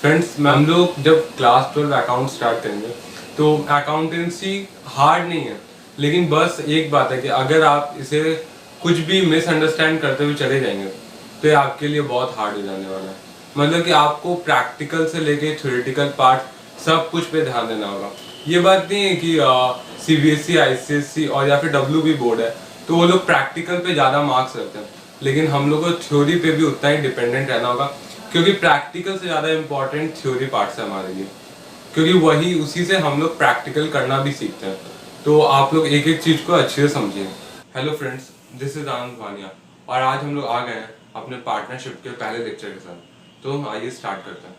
Friends, हम लोग जब क्लास 12 अकाउंट स्टार्ट करेंगे तो अकाउंटेंसी हार्ड नहीं है, लेकिन बस एक बात है कि अगर आप इसे कुछ भी मिसअंडरस्टैंड करते हुए चले जाएंगे तो ये आपके लिए बहुत हार्ड हो जाने वाला है। मतलब कि आपको प्रैक्टिकल से लेके थ्योरेटिकल पार्ट सब कुछ पे ध्यान देना होगा। ये बात नहीं है कि CBSE, ICSE और या फिर WB बोर्ड है तो वो लोग प्रैक्टिकल पे ज़्यादा मार्क्स रखते हैं, लेकिन हम लोग को थ्योरी पे भी उतना ही डिपेंडेंट रहना होगा, क्योंकि प्रैक्टिकल से ज़्यादा इम्पोर्टेंट थ्योरी पार्ट्स है हमारे लिए, क्योंकि वही उसी से हम लोग प्रैक्टिकल करना भी सीखते हैं। तो आप लोग एक एक चीज़ को अच्छे से समझिए। हेलो फ्रेंड्स, दिस इज आनंद वानिया और आज हम लोग आ गए हैं अपने पार्टनरशिप के पहले लेक्चर के साथ। तो आइए स्टार्ट करते हैं।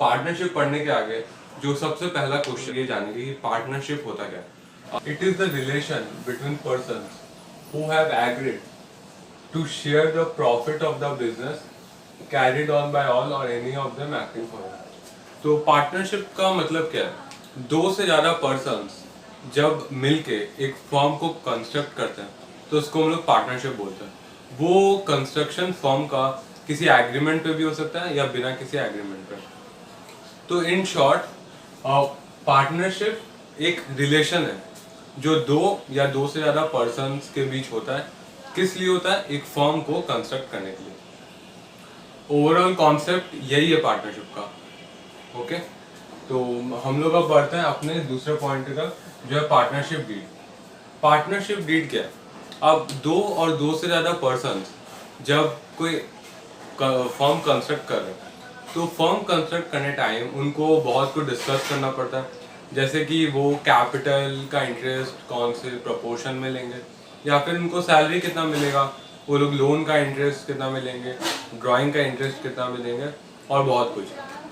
पार्टनरशिप पढ़ने के आगे जो सबसे पहला क्वेश्चन ये जानेंगे कि पार्टनरशिप होता क्या है। It is the relation between persons who have agreed to share the profit of the business carried on by all or any of them acting for it। तो पार्टनरशिप का मतलब क्या है? दो से ज़्यादा पर्सन्स जब मिलके एक फर्म को कंस्ट्रक्ट करते हैं तो उसको हम लोग पार्टनरशिप बोलते हैं। वो कंस्ट्रक्शन फर्म का किसी एग्रीमेंट पे भी हो सकता है या बिना किसी एग्रीमेंट पे। तो इन शॉर्ट पार्टनरशिप एक रिलेशन है जो दो या दो से ज़्यादा पर्सन्स के बीच होता है। किस लिए होता है? एक फर्म को कंस्ट्रक्ट करने के लिए। ओवरऑल कॉन्सेप्ट यही है पार्टनरशिप का। ओके, तो हम लोग अब बढ़ते हैं अपने दूसरे पॉइंट तक, जो है पार्टनरशिप डीड। पार्टनरशिप डीड क्या है? अब दो और दो से ज़्यादा पर्सन्स जब कोई फर्म कंस्ट्रक्ट कर रहे हैं तो फर्म कंस्ट्रक्ट करने टाइम उनको बहुत कुछ डिस्कस करना पड़ता है, जैसे कि वो कैपिटल का इंटरेस्ट कौन से प्रोपोर्शन में लेंगे, या फिर उनको सैलरी कितना मिलेगा, वो लोग लोन का इंटरेस्ट कितना मिलेंगे, ड्राइंग का इंटरेस्ट कितना मिलेंगे और बहुत कुछ।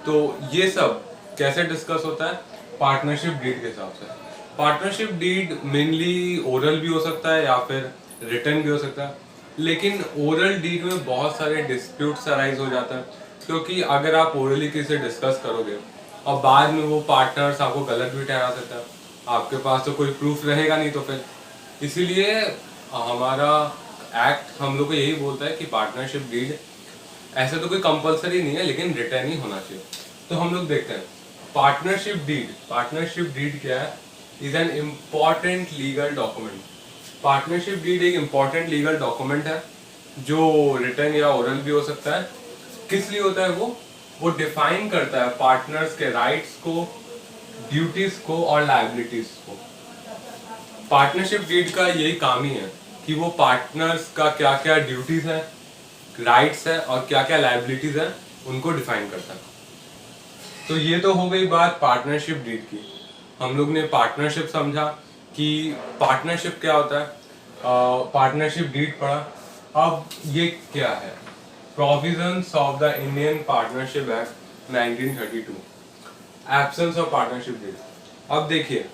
तो ये सब कैसे डिस्कस होता है? पार्टनरशिप डीड के हिसाब से। पार्टनरशिप डीड मेनली ओरल भी हो सकता है या फिर रिटर्न भी हो सकता है, लेकिन ओरल डीड में बहुत सारे डिस्प्यूट्स अराइज हो जाता है, क्योंकि अगर आप ओरली किसी से डिस्कस करोगे और बाद में वो पार्टनर्स आपको गलत भी ठहरा सकता है, आपके पास तो कोई प्रूफ रहेगा नहीं। तो फिर इसीलिए हमारा एक्ट हम लोग को यही बोलता है कि पार्टनरशिप डीड ऐसे तो कोई कंपलसरी नहीं है, लेकिन रिटर्न ही होना चाहिए। तो हम लोग देखते हैं पार्टनरशिप डीड। पार्टनरशिप डीड क्या है? Is an important legal document. Partnership deed एक इम्पॉर्टेंट लीगल डॉक्यूमेंट है जो रिटर्न या ओरल भी हो सकता है। किस लिए होता है वो डिफाइन करता है पार्टनर्स के राइट्स को, ड्यूटीज को और लायबिलिटीज को। पार्टनरशिप डीड का यही काम ही है कि वो पार्टनर्स का क्या क्या ड्यूटीज है, राइट्स है और क्या क्या लायबिलिटीज है उनको डिफाइन करता है। तो ये तो हो गई बात पार्टनरशिप डीड की। हम लोग ने पार्टनरशिप समझा कि पार्टनरशिप क्या होता है, पार्टनरशिप डीड पढ़ा। अब ये क्या है? Provisions of the Indian partnership act 1932, absence of partnership deed. अब देखिए,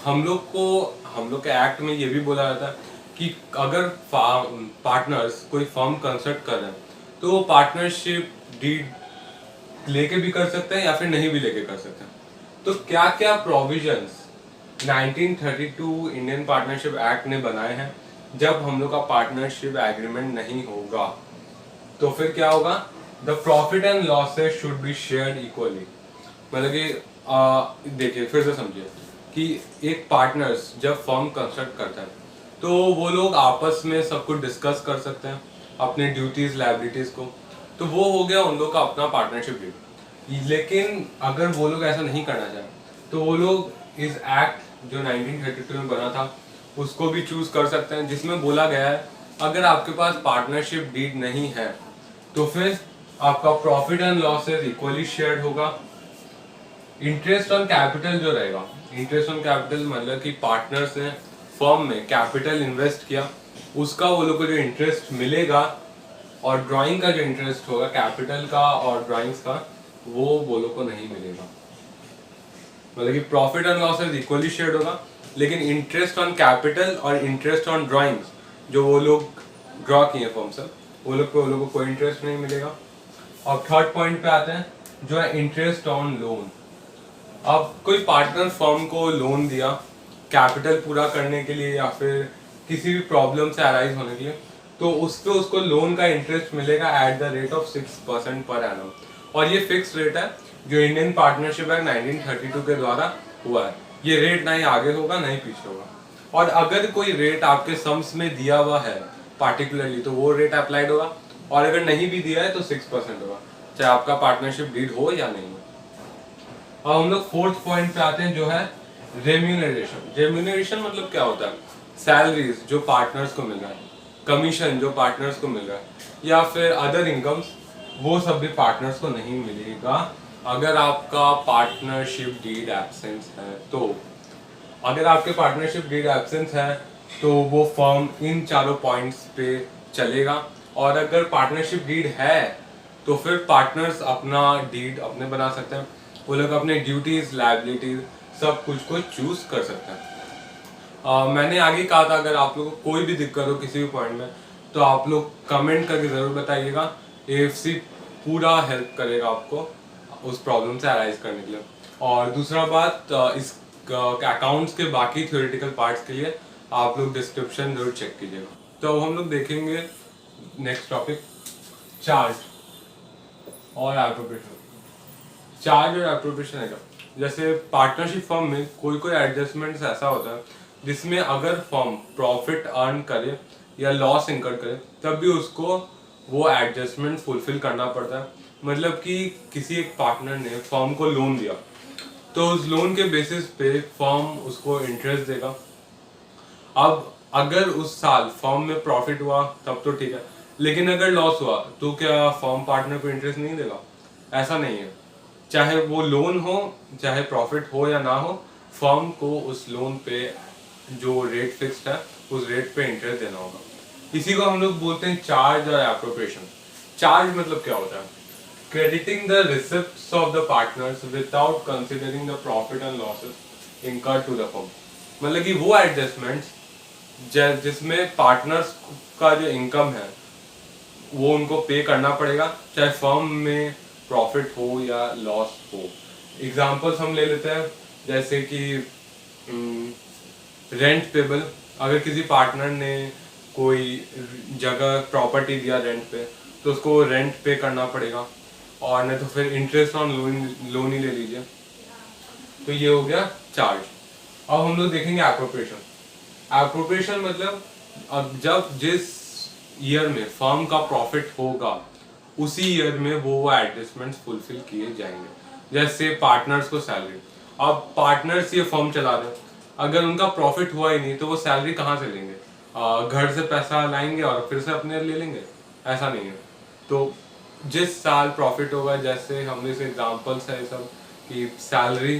हम लोग के एक्ट में ये भी बोला जाता है कि अगर पार्टनर्स कोई फर्म कंस्ट्रक्ट कर रहे हैं तो वो पार्टनरशिप डीड लेके भी कर सकते हैं या फिर नहीं भी लेके कर सकते हैं। तो क्या क्या प्रोविजंस 1932 इंडियन पार्टनरशिप एक्ट ने बनाए हैं जब हम लोग का पार्टनरशिप एग्रीमेंट नहीं होगा तो फिर क्या होगा? The profit and losses should be shared equally. मतलब कि देखिए, फिर से समझिए कि एक पार्टनर्स जब फर्म कंस्ट्रक्ट करता है तो वो लोग आपस में सब कुछ डिस्कस कर सकते हैं, अपने ड्यूटीज लायबिलिटीज को। तो वो हो गया उन लोग का अपना पार्टनरशिप डीड। लेकिन अगर वो लोग ऐसा नहीं करना चाहे तो वो लोग इस एक्ट जो 1932 में बना था उसको भी चूज कर सकते हैं, जिसमें बोला गया है अगर आपके पास पार्टनरशिप डीड नहीं है तो फिर आपका profit and losses equally shared होगा। इंटरेस्ट ऑन कैपिटल जो रहेगा, इंटरेस्ट ऑन कैपिटल मतलब कि पार्टनर्स ने फर्म में कैपिटल इन्वेस्ट किया, उसका वो लोग को जो इंटरेस्ट मिलेगा, और ड्राइंग का जो इंटरेस्ट होगा कैपिटल का और ड्राइंग्स का वो लोग को नहीं मिलेगा। मतलब कि profit and losses equally shared होगा, लेकिन इंटरेस्ट ऑन कैपिटल और इंटरेस्ट ऑन ड्राइंग्स जो वो लोग ड्रॉ किए फर्म से वो लोग को कोई इंटरेस्ट नहीं मिलेगा। और थर्ड पॉइंट पे आते हैं जो है इंटरेस्ट ऑन लोन। अब कोई पार्टनर फर्म को लोन दिया कैपिटल पूरा करने के लिए या फिर किसी भी प्रॉब्लम से अराइज होने के लिए, तो उस पे उसको लोन का इंटरेस्ट मिलेगा at the rate of 6% per annum. और ये फिक्स रेट है जो इंडियन पार्टनरशिप एक्ट 1932 के द्वारा हुआ है। ये रेट ना ही आगे होगा ना ही पीछे होगा। और अगर कोई रेट आपके सम्स में दिया हुआ है पार्टिकुलरली तो वो रेट अप्लाइड होगा, और अगर नहीं भी दिया है तो 6% होगा, चाहे आपका पार्टनरशिप डीड हो या नहीं हो। अब हम लोग फोर्थ पॉइंट पे आते हैं जो है रेम्यूनरेशन। रेम्यूनरेशन मतलब क्या होता है? सैलरीज जो पार्टनर्स को मिल रहा है, कमीशन जो पार्टनर्स को मिल रहा है, या फिर अदर इनकम्स, वो सब भी पार्टनर्स को नहीं मिलेगा अगर आपका पार्टनरशिप डीड एब्सेंस है। तो अगर आपके पार्टनरशिप डीड एब्सेंस है तो वो फर्म इन चारों पॉइंट्स पे चलेगा। और अगर पार्टनरशिप डीड है तो फिर पार्टनर्स अपना डीड अपने बना सकते हैं, वो लोग अपने ड्यूटीज लायबिलिटीज सब कुछ को चूज कर सकते हैं। मैंने आगे कहा था अगर आप लोगों को कोई भी दिक्कत हो किसी भी पॉइंट में तो आप लोग कमेंट करके ज़रूर बताइएगा। एएफसी पूरा हेल्प करेगा आपको उस प्रॉब्लम से अराइज करने के लिए। और दूसरा बात, इस अकाउंट्स के बाकी थ्योरेटिकल पार्ट्स के लिए आप लोग डिस्क्रिप्शन जरूर चेक कीजिएगा। तो अब हम लोग देखेंगे नेक्स्ट टॉपिक, चार्ज और एप्रोप्रिएशन। चार्ज और एप्रोप्रिएशन है क्या? जैसे पार्टनरशिप फर्म में कोई कोई एडजस्टमेंट्स ऐसा होता है जिसमें अगर फर्म प्रॉफिट अर्न करे या लॉस इनकर करे तब भी उसको वो एडजस्टमेंट फुलफिल करना पड़ता है। मतलब कि किसी एक पार्टनर ने फर्म को लोन दिया तो उस लोन के बेसिस पे फर्म उसको इंटरेस्ट देगा। अब अगर उस साल फर्म में प्रॉफिट हुआ तब तो ठीक है, लेकिन अगर लॉस हुआ तो क्या फर्म पार्टनर को इंटरेस्ट नहीं देगा? ऐसा नहीं है। चाहे वो लोन हो चाहे प्रॉफिट हो या ना हो, फर्म को उस लोन पे जो रेट फिक्स्ड है उस रेट पे इंटरेस्ट देना होगा। इसी को हम लोग बोलते हैं चार्ज और एप्रोप्रिएशन। चार्ज मतलब क्या होता है? Crediting the receipts of the partners without considering the profit and losses incurred to the firm. मतलब कि वो एडजस्टमेंट्स जिसमें पार्टनर्स का जो इनकम है वो उनको पे करना पड़ेगा, चाहे फर्म में प्रॉफिट हो या लॉस हो। एग्जांपल्स हम ले लेते हैं, जैसे कि रेंट पेबल। अगर किसी पार्टनर ने कोई जगह प्रॉपर्टी दिया रेंट पे तो उसको रेंट पे करना पड़ेगा, और नहीं तो फिर इंटरेस्ट ऑन लोन ही ले लीजिए। तो ये हो गया चार्ज। अब हम लोग देखेंगे एप्रोप्रिएशन। एप्रोप्रिएशन मतलब जब जिस ईयर में फर्म का प्रॉफिट होगा उसी ईयर में वो एडजस्टमेंट्स फुलफिल किए जाएंगे। जैसे पार्टनर्स को सैलरी, अब पार्टनर्स ये फर्म चला रहे हैं, अगर उनका प्रॉफिट हुआ ही नहीं तो वो सैलरी कहाँ से लेंगे? घर से पैसा लाएंगे और फिर से अपने ले लेंगे? ऐसा नहीं है। तो जिस साल प्रॉफिट होगा, जैसे हमने से एग्जांपल्स है सब कि सैलरी,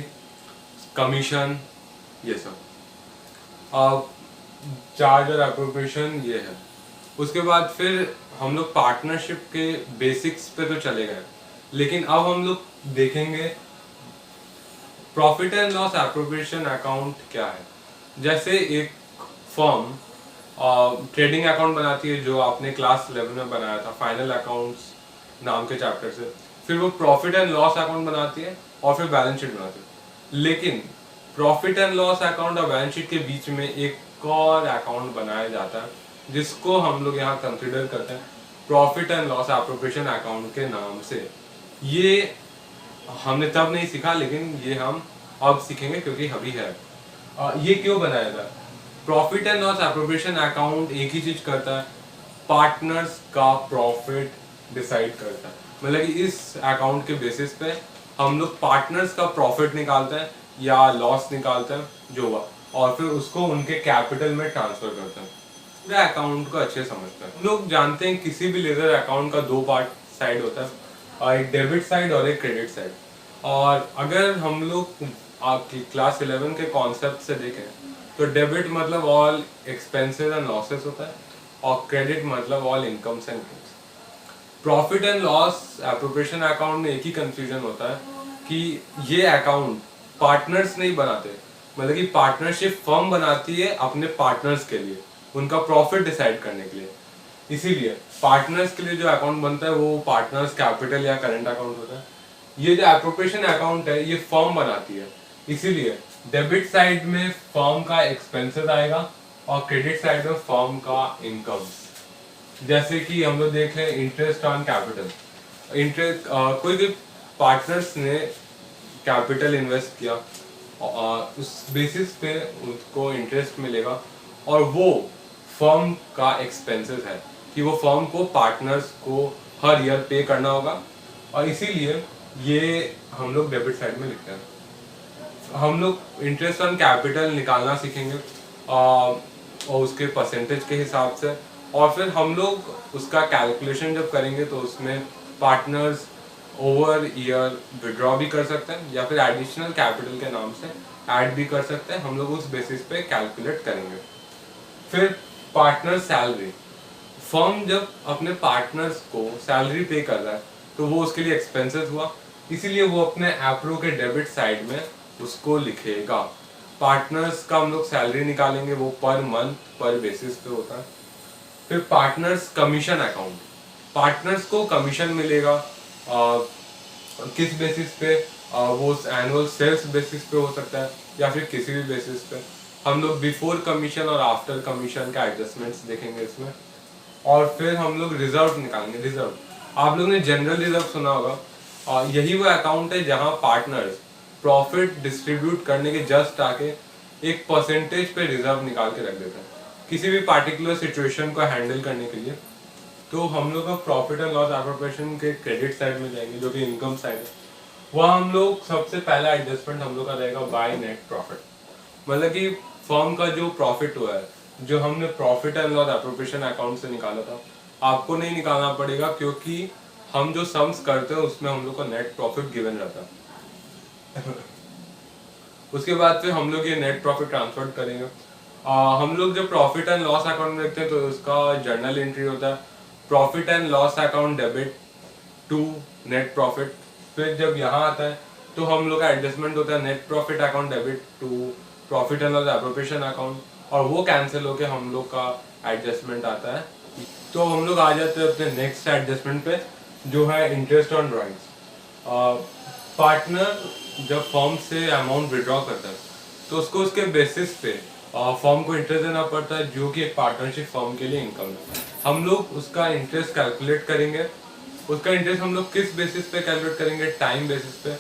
कमीशन, ये सब। चार्ज और एप्रोप्रिएशन ये है। उसके बाद फिर हम लोग पार्टनरशिप के बेसिक्स पे तो चले गए, लेकिन अब हम लोग देखेंगे profit and loss appropriation account क्या है। जैसे एक फर्म ट्रेडिंग अकाउंट बनाती है जो आपने क्लास 11 में बनाया था फाइनल अकाउंट्स नाम के चैप्टर से, फिर वो प्रॉफिट एंड लॉस अकाउंट बनाती है और फिर बैलेंस शीट बनाती है। लेकिन प्रॉफिट एंड लॉस अकाउंट और बैलेंस शीट के बीच में एक और अकाउंट बनाया जाता है जिसको हम लोग यहाँ कंसिडर करते हैं profit and loss appropriation account के नाम से। ये हमने तब नहीं सीखा, लेकिन ये हम अब सीखेंगे क्योंकि अभी है। ये क्यों बनाया था? Profit and loss appropriation account एक ही चीज करता है, पार्टनर्स का प्रॉफिट डिसाइड करता है। मतलब कि इस अकाउंट के बेसिस पे हम लोग पार्टनर्स का प्रॉफिट निकालते हैं या लॉस निकालते हैं जो हुआ, और फिर उसको उनके कैपिटल में ट्रांसफर करते हैं। पूरे अकाउंट को अच्छे समझते हैं। लोग जानते हैं किसी भी लेजर अकाउंट का दो पार्ट साइड होता है, एक डेबिट साइड और एक क्रेडिट साइड। और अगर हम लोग आपकी क्लास 11 के कॉन्सेप्ट से देखें तो डेबिट मतलब ऑल एक्सपेंसेस एंड लॉसेस होता है, और क्रेडिट मतलब all incomes and gains. Profit and loss appropriation account में एक ही कंफ्यूजन होता है कि ये अकाउंट पार्टनर्स नहीं बनाते, मतलब कि पार्टनरशिप फर्म बनाती है अपने पार्टनर्स के लिए, उनका प्रॉफिट डिसाइड करने के लिए। इसीलिए पार्टनर्स के लिए जो अकाउंट बनता है वो पार्टनर्स कैपिटल या करंट अकाउंट होता है। ये जो एप्रोप्रिएशन अकाउंट है ये फर्म बनाती है, इसीलिए डेबिट साइड में फर्म का एक्सपेंसेस आएगा और क्रेडिट साइड में फर्म का इनकम्स। जैसे कि हम लोग देख रहे हैं इंटरेस्ट ऑन कैपिटल। इंटरेस्ट कोई भी पार्टनर्स ने कैपिटल इन्वेस्ट किया, उस बेसिस पे उनको इंटरेस्ट मिलेगा, और वो फर्म का एक्सपेंसेस है कि वो फर्म को पार्टनर्स को हर ईयर पे करना होगा, और इसीलिए ये हम लोग डेबिट साइड में लिखते हैं। हम लोग इंटरेस्ट ऑन कैपिटल निकालना सीखेंगे और उसके परसेंटेज के हिसाब से, और फिर हम लोग उसका कैलकुलेशन जब करेंगे तो उसमें पार्टनर्स ओवर ईयर विड्रॉ भी कर सकते हैं या फिर एडिशनल कैपिटल के नाम से ऐड भी कर सकते हैं। हम लोग उस बेसिस पे कैलकुलेट करेंगे। फिर पार्टनर सैलरी, फर्म जब अपने पार्टनर्स को सैलरी पे कर रहा है तो वो उसके लिए एक्सपेंसेस हुआ, इसीलिए वो अपने एप्रो के डेबिट साइड में उसको लिखेगा। पार्टनर्स का हम लोग सैलरी निकालेंगे, वो पर मंथ पर बेसिस पे होता है। फिर पार्टनर्स कमीशन अकाउंट, पार्टनर्स को कमीशन मिलेगा किस बेसिस पे, वो एनुअल सेल्स बेसिस पे हो सकता है या फिर किसी भी बेसिस पे। हम लोग बिफोर कमीशन और आफ्टर कमीशन का एडजस्टमेंट्स देखेंगे इसमें। और फिर हम लोग रिजर्व निकालेंगे। रिजर्व, आप लोग ने जनरल रिजर्व सुना होगा, यही वो अकाउंट है जहां पार्टनर्स प्रॉफिट डिस्ट्रीब्यूट करने के जस्ट आके एक परसेंटेज पे रिजर्व निकाल के रख देते हैं किसी भी पार्टिकुलर सिचुएशन को हैंडल करने के लिए। तो हम लोग अब प्रॉफिट एंड लॉस एप्रोप्रिएशन के क्रेडिट साइड में जाएंगे जो कि इनकम साइड है। वहाँ हम लोग सबसे पहला एडजस्टमेंट हम लोग का रहेगा बाय नेट प्रॉफिट, मतलब कि फर्म का जो प्रॉफिट हुआ है, जो हमने profit and loss appropriation account से निकाला था, आपको नहीं निकालना पड़ेगा क्योंकि हम जो सम्स करते हैं उसमें हम लोग का नेट प्रॉफिट गिवन रहता है। उसके बाद फिर हम लोग ये नेट प्रॉफिट ट्रांसफर करेंगे। हम लोग जब प्रॉफिट एंड लॉस अकाउंट में देखते हैं तो उसका जर्नल एंट्री होता है profit and loss account debit to net profit. फिर जब यहाँ आता है तो हम लोग का एडजस्टमेंट होता है net profit account debit to profit and loss appropriation account, और वो कैंसिल होके हम लोग का एडजस्टमेंट आता है। तो हम लोग आ जाते हैं अपने नेक्स्ट एडजस्टमेंट पे जो है इंटरेस्ट ऑन ड्रॉइंग्स। पार्टनर जब फर्म से अमाउंट विड्रॉ करता है तो उसको उसके बेसिस पे फर्म को इंटरेस्ट देना पड़ता है जो कि एक पार्टनरशिप फर्म के लिए इनकम है। हम लोग उसका इंटरेस्ट कैलकुलेट करेंगे। उसका इंटरेस्ट हम लोग किस बेसिस पे कैलकुलेट करेंगे, टाइम बेसिस पे।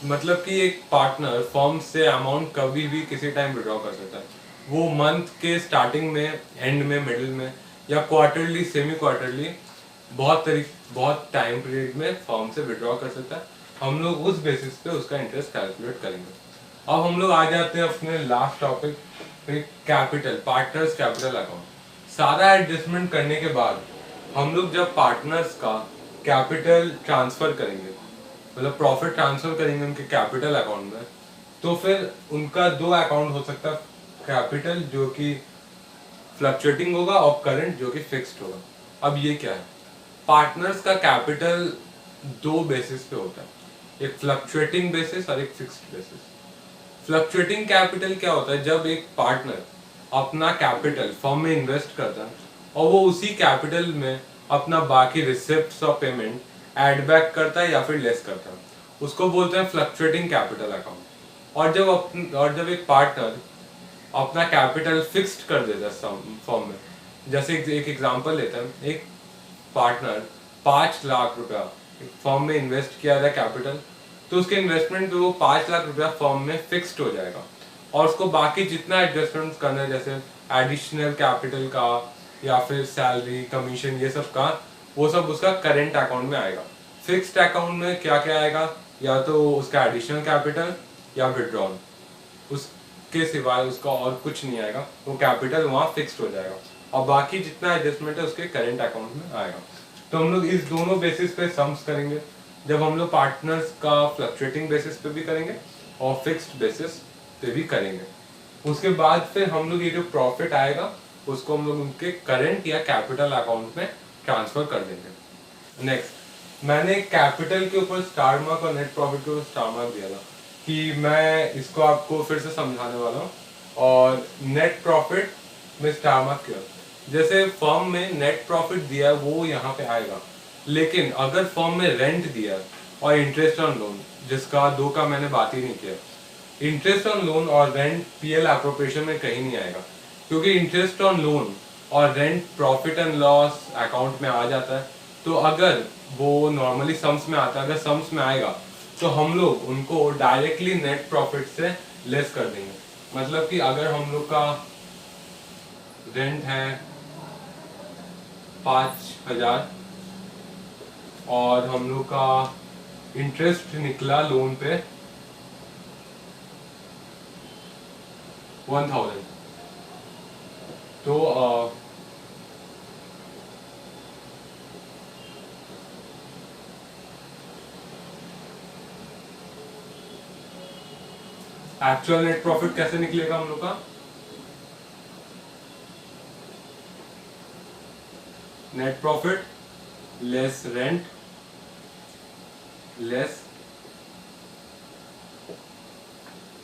मतलब कि एक पार्टनर फर्म से अमाउंट कभी भी किसी टाइम विड्रॉ कर सकता है, वो मंथ के स्टार्टिंग में, एंड में, मिडिल में, या क्वार्टरली, सेमी क्वार्टरली, बहुत टाइम पीरियड में फर्म से विड्रॉ कर सकता है। हम लोग उस बेसिस पे उसका इंटरेस्ट कैलकुलेट करेंगे। अब हम लोग आ जाते हैं अपने लास्ट टॉपिक पे, कैपिटल, पार्टनर्स कैपिटल अकाउंट। सारा एडजस्टमेंट करने के बाद हम लोग जब पार्टनर्स का कैपिटल ट्रांसफर करेंगे, मतलब प्रॉफिट ट्रांसफर करेंगे उनके कैपिटल अकाउंट में, तो फिर उनका दो अकाउंट हो सकता है, कैपिटल जो कि फ्लक्चुएटिंग होगा और करंट जो कि फिक्स्ड होगा। अब ये क्या है, पार्टनर्स का कैपिटल दो बेसिस पे होता है, एक फ्लक्चुएटिंग बेसिस और एक फिक्स्ड बेसिस। फ्लक्चुएटिंग कैपिटल क्या होता है, जब एक पार्टनर अपना कैपिटल फर्म में इन्वेस्ट करता है और वो उसी कैपिटल में अपना बाकी रिसिप्ट्स और पेमेंट ऐड बैक करता है या फिर लेस करता है, उसको बोलते हैं फ्लक्चुएटिंग कैपिटल अकाउंट। और जब एक पार्टनर अपना कैपिटल फिक्स्ड कर देता है फर्म में, जैसे एक एग्जांपल लेते हैं, एक पार्टनर 5 लाख रुपया फर्म में इन्वेस्ट किया था कैपिटल, तो उसके इन्वेस्टमेंट पे वो 5 लाख रुपया फर्म में फिक्स्ड हो जाएगा, और उसको बाकी जितना एडजस्टमेंट करना है जैसे एडिशनल कैपिटल का या फिर सैलरी, कमीशन, ये सब का, वो सब उसका करेंट अकाउंट में आएगा। फिक्स्ड अकाउंट में क्या क्या आएगा, या तो उसका एडिशनल कैपिटल या विड्रॉल, उसके सिवाय उसका और कुछ नहीं आएगा, वो कैपिटल वहाँ फिक्स्ड हो जाएगा और बाकी जितना एडजस्टमेंट है उसके करेंट अकाउंट में आएगा। तो हम लोग इस दोनों बेसिस पे सम्स करेंगे, जब हम लोग पार्टनर्स का फ्लक्चुएटिंग बेसिस पे भी करेंगे और फिक्स्ड बेसिस पे भी करेंगे। उसके बाद फिर हम लोग ये जो प्रॉफिट आएगा उसको हम लोग उनके करंट या कैपिटल अकाउंट में ट्रांसफर कर देंगे। नेक्स्ट, मैंने कैपिटल के ऊपर स्टार मार्क और नेट प्रॉफिट के ऊपर स्टार मार्क दिया था कि मैं इसको आपको फिर से समझाने वाला हूँ। और नेट प्रॉफिट में स्टार मार्क किया, जैसे फर्म में नेट प्रॉफिट दिया वो यहाँ पे आएगा, लेकिन अगर फर्म में रेंट दिया और इंटरेस्ट ऑन लोन, जिसका दो का मैंने बात ही नहीं किया, इंटरेस्ट ऑन लोन और रेंट पीएल एप्रोप्रिएशन में कहीं नहीं आएगा, क्योंकि इंटरेस्ट ऑन लोन और rent profit and loss account में आ जाता है। तो अगर वो नॉर्मली सम्स में आता है, अगर सम्स में आएगा तो हम लोग उनको डायरेक्टली नेट प्रॉफिट से लेस कर देंगे। मतलब कि अगर हम लोग का रेंट है 5,000 और हम लोग का इंटरेस्ट निकला लोन पे 1,000, तो एक्चुअल नेट प्रॉफिट कैसे निकलेगा हम लोग का? Net profit less rent less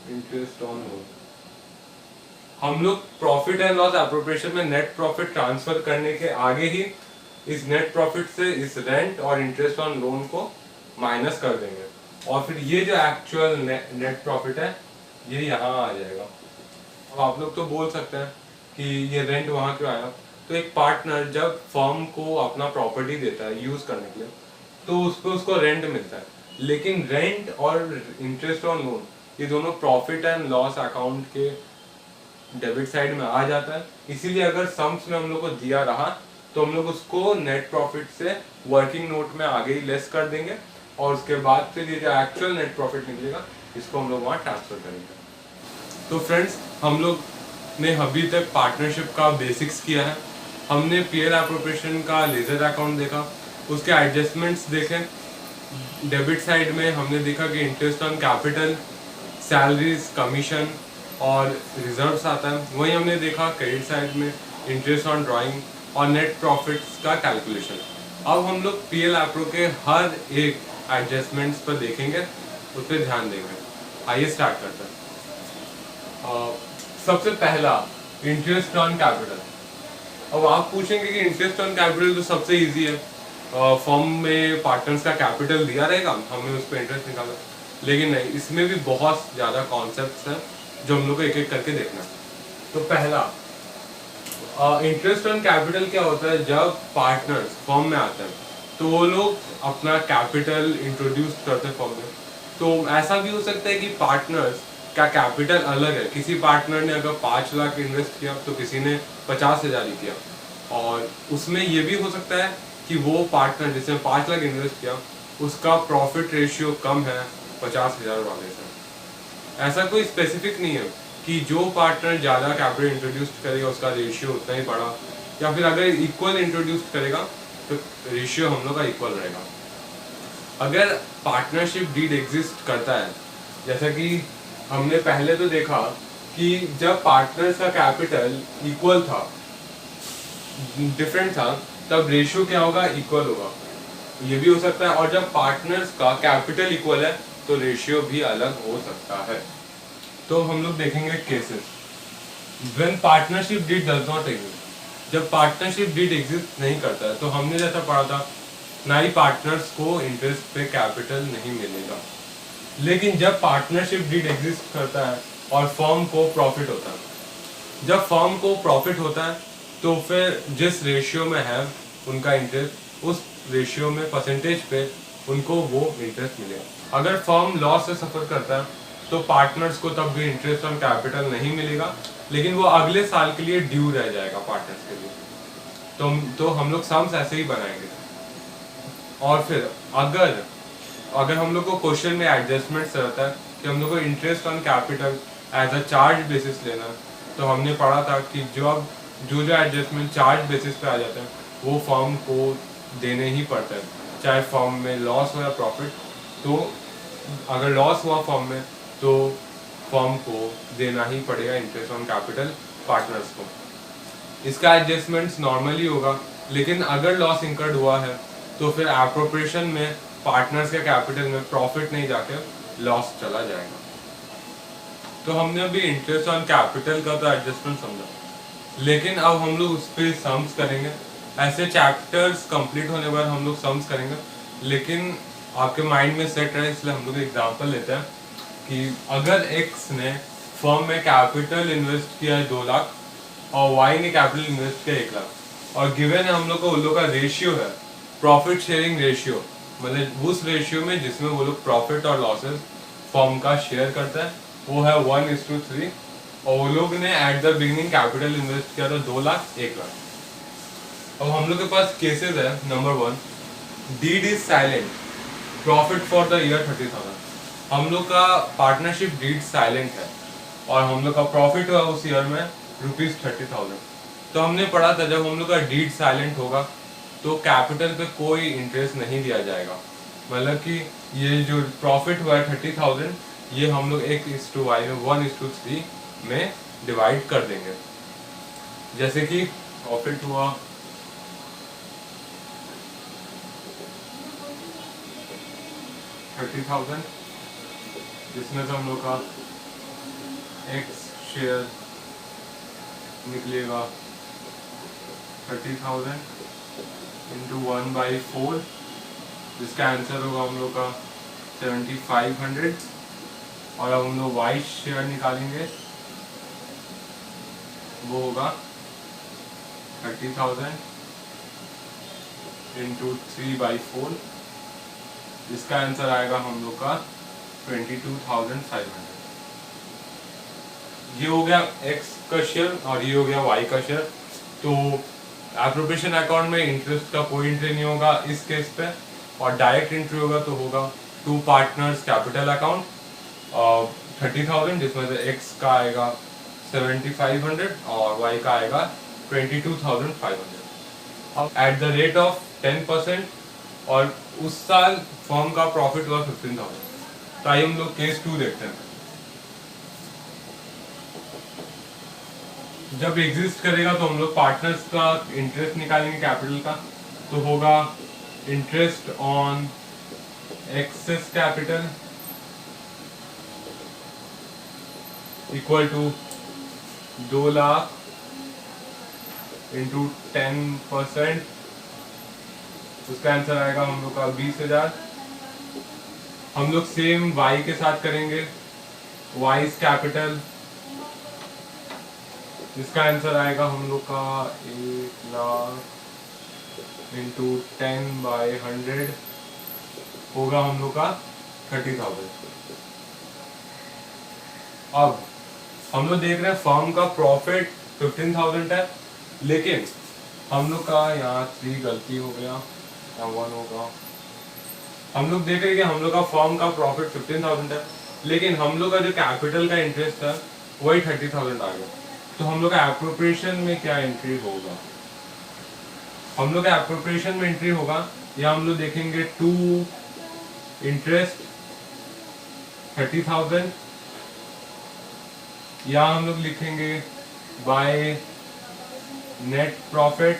interest on loan. हम लोग प्रॉफिट एंड लॉस एप्रोप्रिएशन में नेट प्रॉफिट ट्रांसफर करने के आगे ही इस नेट प्रॉफिट से इस रेंट और इंटरेस्ट ऑन लोन को माइनस कर देंगे, और फिर ये जो एक्चुअल नेट प्रॉफिट है ये यहाँ आ जाएगा। अब आप लोग तो बोल सकते हैं कि ये रेंट वहाँ क्यों आया? तो एक पार्टनर जब फर्म को अपना प्रॉपर्टी देता है यूज करने के लिए तो उसको रेंट मिलता है, लेकिन रेंट और इंटरेस्ट ऑन लोन ये दोनों प्रॉफिट एंड लॉस अकाउंट के डेबिट साइड में आ जाता है। इसीलिए अगर सम्स में हम लोग को दिया रहा तो हम लोग उसको नेट प्रॉफिट से वर्किंग नोट में आगे ही लेस कर देंगे, और उसके बाद फिर ये जो एक्चुअल नेट प्रॉफिट निकलेगा इसको हम लोग वहाँ ट्रांसफर करेंगे। तो फ्रेंड्स, हम लोग ने अभी तक पार्टनरशिप का बेसिक्स किया है। हमने पीएल एप्रोप्रिएशन का लेजर अकाउंट देखा, उसके एडजस्टमेंट्स देखे। डेबिट साइड में हमने देखा कि interest on capital, salaries, commission और रिजर्व्स आता है। वहीं हमने देखा क्रेडिट साइड में इंटरेस्ट ऑन ड्राइंग और नेट प्रॉफिट्स का कैलकुलेशन। अब हम लोग पीएल एप्रो के हर एक एडजस्टमेंट्स पर देखेंगे, उस पर ध्यान देंगे। आइए स्टार्ट करते हैं। सबसे पहला इंटरेस्ट ऑन कैपिटल। अब आप पूछेंगे कि इंटरेस्ट ऑन कैपिटल तो सबसे इजी है, फर्म में पार्टनर्स का कैपिटल दिया रहेगा, हमें उस पर इंटरेस्ट निकालना, लेकिन नहीं, इसमें भी बहुत ज़्यादा कॉन्सेप्ट्स हैं जो हम लोग को एक एक करके देखना है। तो पहला इंटरेस्ट ऑन कैपिटल क्या होता है? जब पार्टनर्स फर्म में आते हैं तो वो लोग अपना कैपिटल इंट्रोड्यूस करते हैं फर्म में। तो ऐसा भी हो सकता है कि पार्टनर्स का कैपिटल अलग है, किसी पार्टनर ने अगर 5 लाख इन्वेस्ट किया तो किसी ने 50,000 ही किया, और उसमें ये भी हो सकता है कि वो पार्टनर जिसने 5 लाख इन्वेस्ट किया उसका प्रॉफिट रेशियो कम है 50,000 वाले से। ऐसा कोई स्पेसिफिक नहीं है कि जो पार्टनर ज़्यादा कैपिटल इंट्रोड्यूस करेगा उसका रेशियो उतना ही बड़ा, या फिर अगर इक्वल इंट्रोड्यूस करेगा तो रेशियो हम लोग का इक्वल रहेगा। अगर पार्टनरशिप डीड एग्जिस्ट करता है, जैसा कि हमने पहले तो देखा कि जब पार्टनर्स का कैपिटल इक्वल था, डिफरेंट था, तब रेशियो क्या होगा? इक्वल होगा। ये भी हो सकता है, और जब पार्टनर्स का कैपिटल इक्वल है तो रेशियो भी अलग हो सकता है। तो हम लोग देखेंगे cases when partnership deed does not exist. जब पार्टनरशिप डीड एग्जिस्ट नहीं करता है तो हमने जैसा पढ़ा था, ना ही पार्टनर्स को इंटरेस्ट पे कैपिटल नहीं मिलेगा। लेकिन जब पार्टनरशिप डीड एग्जिस्ट करता है और फर्म को प्रॉफिट होता है, जब फर्म को प्रॉफिट होता है तो फिर जिस रेशियो में है उनका इंटरेस्ट, उस रेशियो में परसेंटेज पे उनको वो इंटरेस्ट मिलेगा। अगर फर्म लॉस से सफर करता है तो पार्टनर्स को तब भी इंटरेस्ट ऑन कैपिटल नहीं मिलेगा, लेकिन वो अगले साल के लिए ड्यू रह जाएगा पार्टनर्स के लिए। तो हम लोग सम्स ऐसे ही बनाएंगे। और फिर अगर हम लोग को क्वेश्चन में एडजस्टमेंट्स रहता है कि हम लोग को interest on capital as a charge basis लेना, तो हमने पढ़ा था कि जो एडजस्टमेंट चार्ज बेसिस पे आ जाते हैं वो फर्म को देने ही पड़ता है, चाहे फर्म में लॉस हो या प्रॉफिट। तो अगर लॉस हुआ फर्म में तो फर्म को देना ही पड़ेगा इंटरेस्ट ऑन कैपिटल पार्टनर्स को। इसका एडजस्टमेंट्स नॉर्मली होगा, लेकिन अगर लॉस इंकर्ड हुआ है तो फिर एप्रोप्रिएशन में पार्टनर्स के कैपिटल में प्रॉफिट नहीं जाके लॉस चला जाएगा। तो हमने अभी इंटरेस्ट ऑन कैपिटल का तो एडजस्टमेंट समझा, लेकिन अब हम लोग उस पर सम्स करेंगे। ऐसे चैप्टर्स कंप्लीट होने बाद हम लोग सम्स करेंगे, लेकिन आपके माइंड में सेट रहे इसलिए हम लोग एग्जांपल लेते हैं कि अगर एक्स ने फर्म में कैपिटल इन्वेस्ट किया है 2 लाख और वाई ने कैपिटल इन्वेस्ट किया 1 लाख और गिवन है हम लोग को उन लोग का रेशियो है प्रॉफिट शेयरिंग रेशियो, मतलब उस रेशियो में जिसमें वो लोग प्रॉफिट और लॉसेस फॉर्म का शेयर करता है वो है 1:3 और वो लोग ने at the beginning capital invest किया था 2 लाख 1 लाख। अब हम लोग के पास केसेस है। Number 1, deed is silent, profit for the year 30,000। हम लोग का पार्टनरशिप डीड साइलेंट है और हम लोग का प्रॉफिट हुआ उस ईयर में ₹30,000। तो हमने पढ़ा था जब हम लोग का डीड साइलेंट होगा तो कैपिटल पे कोई इंटरेस्ट नहीं दिया जाएगा, मतलब कि ये जो प्रॉफिट हुआ है 30,000 ये हम लोग 1:y में 1:3 में डिवाइड कर देंगे। जैसे कि प्रॉफिट हुआ 30,000 जिसमें से हम लोग का x शेयर निकलेगा 30,000 इंटू 1/4 जिसका आंसर होगा हम लोग का 7,500 और अब हम लोग y शेयर निकालेंगे वो होगा 30,000 इंटू 3/4 जिसका आंसर आएगा हम लोग का 22,500। ये हो गया x का शेयर और ये हो गया y का शेयर। तो एप्रोप्रिएशन अकाउंट में इंटरेस्ट का कोई एंट्री नहीं होगा इस केस पे और डायरेक्ट एंट्री होगा तो होगा टू पार्टनर्स कैपिटल अकाउंट 30,000 जिसमें से x का आएगा 7,500 और y का आएगा 22,500। अब एट द रेट ऑफ 10% और उस साल फर्म का प्रॉफिट हुआ 15,000। तो आइए हम लोग केस 2 देखते हैं। जब एग्जिस्ट करेगा तो हम लोग पार्टनर्स का इंटरेस्ट निकालेंगे कैपिटल का, तो होगा interest on excess capital equal to 2 lakh into 10%, उसका आंसर आएगा हम लोग का 20,000। हम लोग सेम y के साथ करेंगे, वाइज कैपिटल जिसका आंसर आएगा हम लोग का 1 लाख इंटू 10/100 होगा हम लोग का 30,000। अब हम लोग देख रहे हैं फर्म का प्रॉफिट 15,000 है, लेकिन हम लोग का यहाँ 3 गलती हो गया, यहाँ 1 होगा। हम लोग देख रहे हैं कि हम लोग का फर्म का प्रॉफिट 15,000 है, लेकिन हम लोग का जो कैपिटल का इंटरेस्ट है वही 30,000 आ गया। तो हम लोग का एप्रोप्रिएशन में क्या एंट्री होगा? हम लोग का एप्रोप्रिएशन में एंट्री होगा या हम लोग देखेंगे टू इंटरेस्ट 30,000 या हम लोग लिखेंगे बाय नेट प्रॉफिट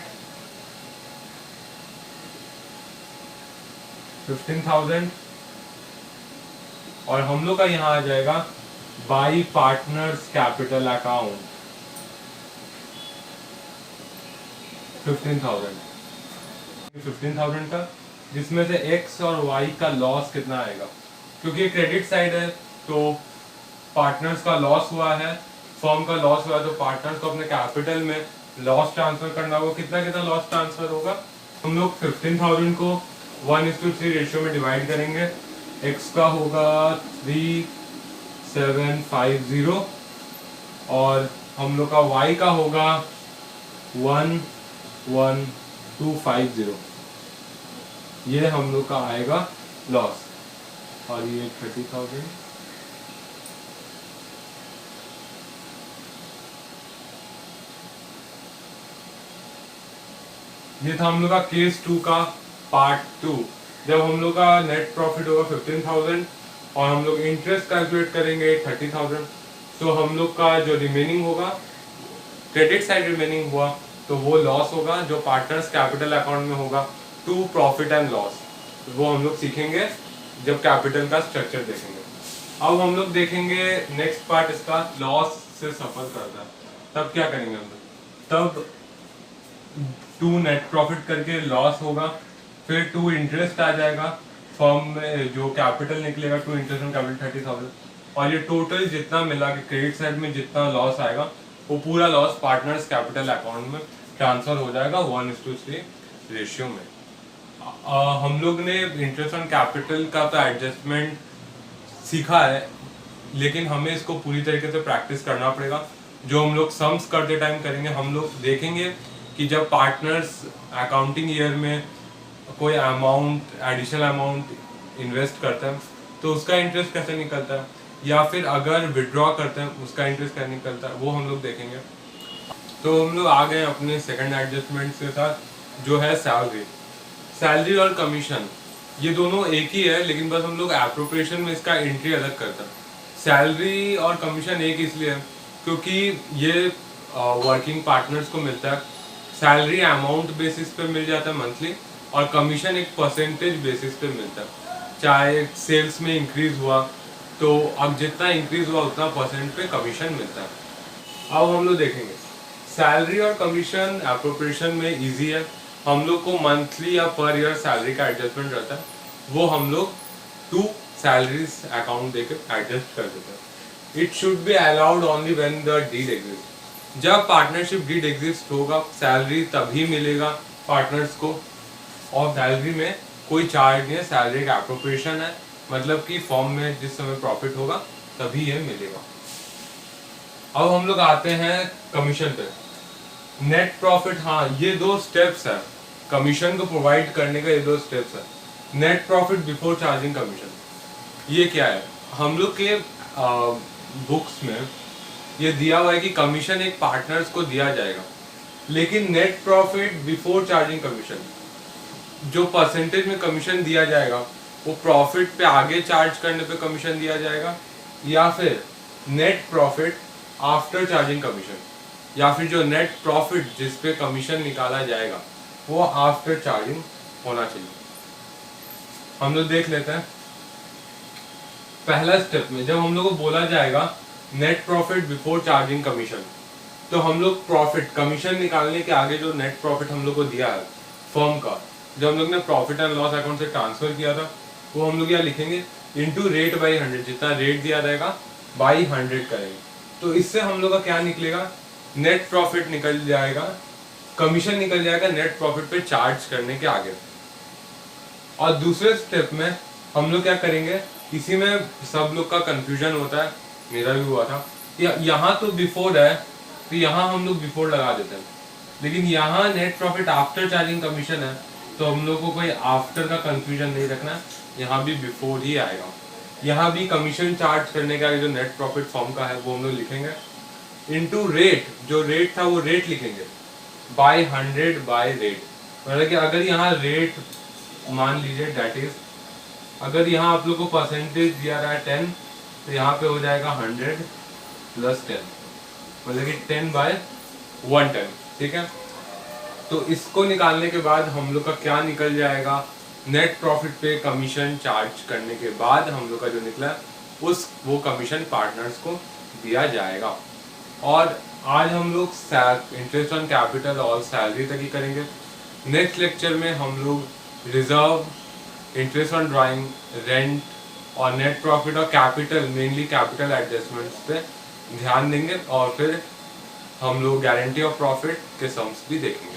15,000 और हम लोग का यहाँ आ जाएगा बाय पार्टनर्स कैपिटल अकाउंट 15,000 का, जिसमें से x और y का लॉस कितना आएगा, क्योंकि ये क्रेडिट साइड है तो पार्टनर्स का लॉस हुआ है, फर्म का लॉस हुआ है, तो पार्टनर्स को अपने कैपिटल में लॉस ट्रांसफर करना होगा। कितना कितना लॉस ट्रांसफर होगा? हम लोग 15,000 को 1:3 रेशियो में डिवाइड करेंगे। x का होगा 3,750 और हम लोग का y का होगा 1,1,250। ये हम लोग का आएगा लॉस और ये 30,000। ये था हम लोग का केस 2 का पार्ट 2। जब हम लोग का नेट प्रॉफिट होगा 15,000 और हम लोग इंटरेस्ट कैलकुलेट करेंगे 30,000, तो हम लोग का जो रिमेनिंग होगा क्रेडिट साइड रिमेनिंग हुआ तो वो लॉस होगा जो पार्टनर्स कैपिटल अकाउंट में होगा टू प्रॉफिट एंड लॉस। वो हम लोग सीखेंगे जब कैपिटल का स्ट्रक्चर देखेंगे। अब हम लोग देखेंगे नेक्स्ट पार्ट इसका लॉस से सफर करता है। तब क्या करेंगे हम लोग? तब 2 नेट प्रॉफिट करके लॉस होगा, फिर 2 इंटरेस्ट आ जाएगा फर्म में, जो कैपिटल निकलेगा 2 इंटरेस्ट ऑन कैपिटल 30,000 और ये टोटल जितना मिला के क्रेडिट साइड में जितना लॉस आएगा वो पूरा लॉस पार्टनर्स कैपिटल अकाउंट में ट्रांसफर हो जाएगा 1:3 रेशियो में। हम लोग ने इंटरेस्ट ऑन कैपिटल का तो एडजस्टमेंट सीखा है, लेकिन हमें इसको पूरी तरीके से प्रैक्टिस करना पड़ेगा। जो हम लोग सम्स करते टाइम करेंगे, हम लोग देखेंगे कि जब पार्टनर्स अकाउंटिंग ईयर में कोई अमाउंट एडिशनल अमाउंट इन्वेस्ट करते हैं तो उसका इंटरेस्ट कैसे निकलता है, या फिर अगर विड्रॉ करते हैं उसका इंटरेस्ट कैसे निकलता है, वो हम लोग देखेंगे। तो हम लोग आ गए अपने सेकंड एडजस्टमेंट के साथ, जो है सैलरी और कमीशन। ये दोनों एक ही है, लेकिन बस हम लोग एप्रोप्रिएशन में इसका एंट्री अलग करते हैं। सैलरी और कमीशन एक इसलिए है क्योंकि ये वर्किंग पार्टनर्स को मिलता है। सैलरी अमाउंट बेसिस पे मिल जाता है मंथली, और कमीशन एक परसेंटेज बेसिस पे मिलता है। चाहे सेल्स में इंक्रीज हुआ तो अब जितना इंक्रीज हुआ उतना परसेंट पे कमीशन मिलता है। अब हम लोग देखेंगे सैलरी और कमीशन एप्रोप्रिएशन में इजी है। हम लोग को मंथली या पर ईयर सैलरी का एडजस्टमेंट रहता है, वो हम लोग 2 सैलरीज अकाउंट देकर एडजस्ट कर देते हैं। It should be allowed only when the deed exist. जब पार्टनरशिप डीड एग्जिस्ट होगा सैलरी तभी मिलेगा पार्टनर्स को, और सैलरी में कोई चार्ज नहीं है। सैलरी का एप्रोप्रिएशन है, मतलब कि फॉर्म में जिस समय प्रॉफिट होगा तभी ये मिलेगा। अब हम लोग आते हैं कमीशन पे। नेट प्रॉफिट, हाँ ये 2 स्टेप्स है कमीशन को प्रोवाइड करने का, ये 2 स्टेप्स है। Net profit before charging commission, ये क्या है? हम लोग के बुक्स में ये दिया हुआ है कि कमीशन एक पार्टनर्स को दिया जाएगा, लेकिन net profit before charging commission, जो परसेंटेज में कमीशन दिया जाएगा वो प्रॉफिट पे आगे चार्ज करने पे कमीशन दिया जाएगा, या फिर net profit after charging commission, या फिर जो नेट प्रॉफिट जिस पे कमीशन निकाला जाएगा वो आफ्टर चार्जिंग होना चाहिए। हम लोग देख लेते हैं। पहला स्टेप में जब हम लोग को बोला जाएगा net profit before charging commission, तो हम लोग प्रॉफिट कमीशन निकालने के आगे जो नेट प्रॉफिट हम लोग को दिया है फर्म का, जब हम लोग ने प्रॉफिट एंड लॉस अकाउंट से ट्रांसफर किया था, वो हम लोग यहाँ लिखेंगे इनटू रेट बाई 100। जितना रेट दिया जाएगा बाई 100 करेंगे, तो इससे हम लोग का क्या निकलेगा? नेट प्रॉफिट निकल जाएगा, कमीशन निकल जाएगा नेट प्रॉफिट पे चार्ज करने के आगे। और दूसरे स्टेप में हम लोग क्या करेंगे, इसी में सब लोग का कंफ्यूजन होता है, मेरा भी हुआ था। यहाँ तो बिफोर है तो यहाँ हम लोग बिफोर लगा देते हैं, लेकिन यहाँ net profit after charging commission है तो हम लोग को कोई आफ्टर का कंफ्यूजन नहीं रखना, यहाँ भी बिफोर ही आएगा। यहाँ भी कमीशन चार्ज करने के आगे जो नेट प्रॉफिट फॉर्म का है वो हम लोग लिखेंगे इनटू रेट, जो रेट था वो रेट लिखेंगे बाय 100 बाय रेट। मतलब कि अगर यहाँ रेट मान लीजिए दैट इज, अगर यहाँ आप लोग को परसेंटेज दिया रहा है 10, तो यहाँ पे हो जाएगा 100 प्लस 10, मतलब कि 10 बाय 110। ठीक है, तो इसको निकालने के बाद हम लोग का क्या निकल जाएगा? नेट प्रॉफिट पे कमीशन चार्ज करने के बाद हम लोग का जो निकला वो कमीशन पार्टनर्स को दिया जाएगा। और आज हम लोग इंटरेस्ट ऑन कैपिटल और सैलरी तक ही करेंगे। नेक्स्ट लेक्चर में हम लोग reserve, interest on drawing, rent और नेट प्रॉफिट और कैपिटल, मेनली कैपिटल एडजस्टमेंट्स पे ध्यान देंगे, और फिर हम लोग गारंटी ऑफ प्रॉफिट के सम्स भी देखेंगे।